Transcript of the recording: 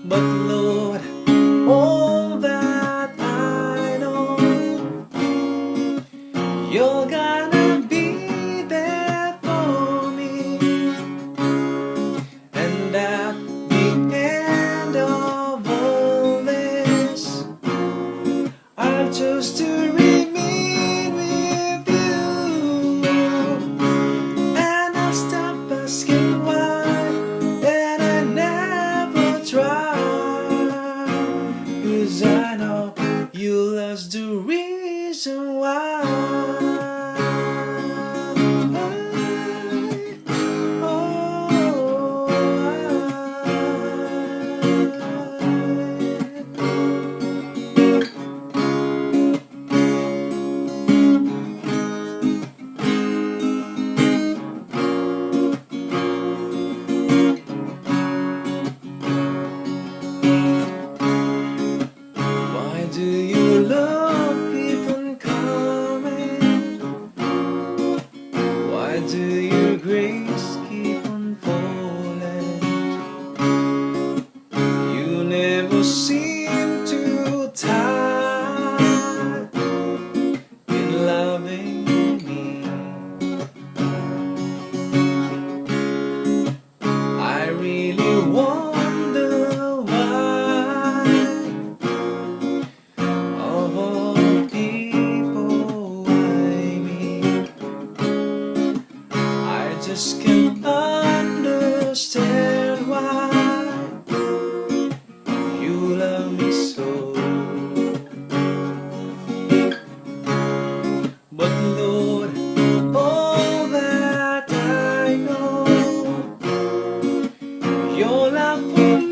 But Lord, all that I know, you're gonna be there for me. And at the end of all this, I'll choose to remain with you. And I'll stop asking why, and I never try, 'cause I know you love's the reason why. Why do your love keep on coming? Why do your grace keep on falling? You never seem too tired in loving me. I really wonder why, of all people I meet, I just can't understand why you love me so. But Lord, all that I know, your love for me